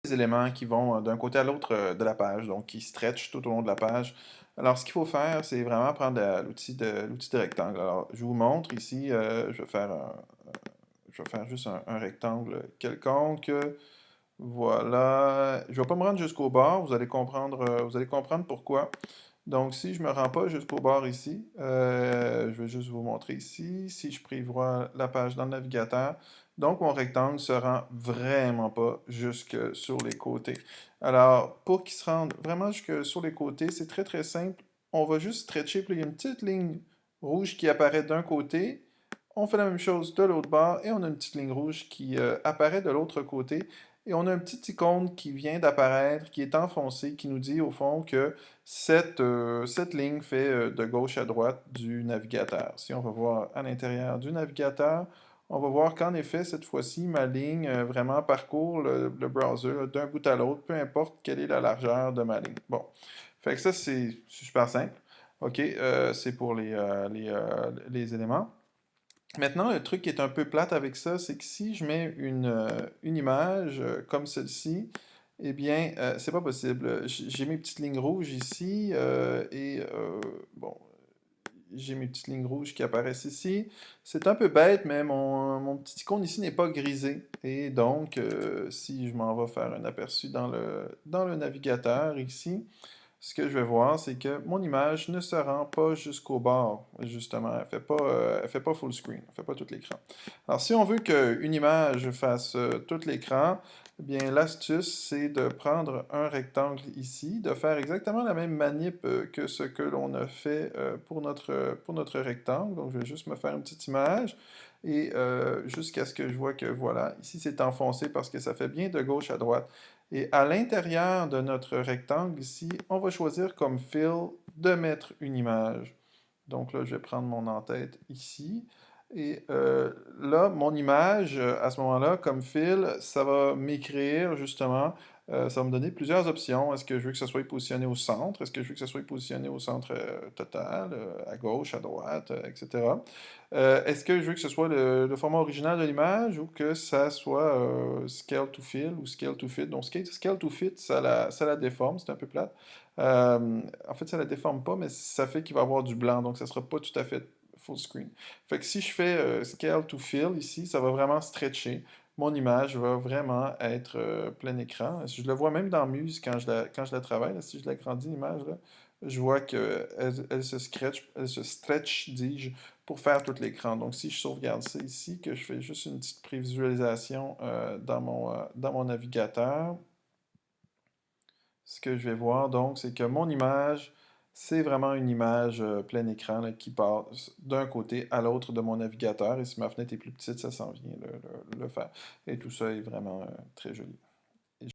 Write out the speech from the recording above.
des éléments qui vont d'un côté à l'autre de la page, donc qui stretchent tout au long de la page. Alors, ce qu'il faut faire, c'est vraiment prendre l'outil de rectangle. Alors, je vous montre ici, je vais faire juste un rectangle quelconque. Voilà. Je ne vais pas me rendre jusqu'au bord, vous allez comprendre pourquoi. Donc, si je ne me rends pas jusqu'au bord ici, je vais juste vous montrer ici. Si je prévois la page dans le navigateur, donc mon rectangle ne se rend vraiment pas jusque sur les côtés. Alors, pour qu'il se rende vraiment jusque sur les côtés, c'est très très simple. On va juste stretcher, puis il y a une petite ligne rouge qui apparaît d'un côté. On fait la même chose de l'autre bord et on a une petite ligne rouge qui apparaît de l'autre côté. Et on a un petit icône qui vient d'apparaître, qui est enfoncé, qui nous dit au fond que cette ligne fait de gauche à droite du navigateur. Si on va voir à l'intérieur du navigateur, on va voir qu'en effet, cette fois-ci, ma ligne vraiment parcourt le browser d'un bout à l'autre, peu importe quelle est la largeur de ma ligne. Bon, fait que ça, c'est super simple. OK, c'est pour les éléments. Maintenant, le truc qui est un peu plate avec ça, c'est que si je mets une image comme celle-ci, eh bien, c'est pas possible. J'ai mes petites lignes rouges ici, bon, j'ai mes petites lignes rouges qui apparaissent ici. C'est un peu bête, mais mon petit icône ici n'est pas grisé. Et donc, si je m'en vais faire un aperçu dans le navigateur ici, ce que je vais voir, c'est que mon image ne se rend pas jusqu'au bord, justement. Elle fait pas full screen, elle fait pas tout l'écran. Alors, si on veut qu'une image fasse tout l'écran, eh bien, l'astuce, c'est de prendre un rectangle ici, de faire exactement la même manip que ce que l'on a fait pour notre rectangle. Donc, je vais juste me faire une petite image et jusqu'à ce que je vois que, voilà, ici, c'est enfoncé parce que ça fait bien de gauche à droite. Et à l'intérieur de notre rectangle ici, on va choisir comme fill de mettre une image. Donc là, je vais prendre mon en-tête ici. Et là, mon image, à ce moment-là, comme fill, ça va m'écrire justement, ça va me donner plusieurs options. Est-ce que je veux que ça soit positionné au centre? Est-ce que je veux que ça soit positionné au centre total, à gauche, à droite, etc. Est-ce que je veux que ce soit le format original de l'image ou que ça soit scale to fill ou scale to fit? Donc, scale to fit, ça la déforme, c'est un peu plate. En fait, ça la déforme pas, mais ça fait qu'il va y avoir du blanc, donc ça sera pas tout à fait full screen. Fait que si je fais scale to fill ici, ça va vraiment stretcher. Mon image va vraiment être plein écran. Je le vois même dans Muse quand je la travaille, là, si je l'agrandis l'image, là, je vois qu'elle elle se stretch, dis-je, pour faire tout l'écran. Donc si je sauvegarde ça ici, que je fais juste une petite prévisualisation dans mon navigateur, ce que je vais voir donc, c'est que mon image, c'est vraiment une image plein écran là, qui passe d'un côté à l'autre de mon navigateur. Et si ma fenêtre est plus petite, ça s'en vient le faire. Et tout ça est vraiment très joli.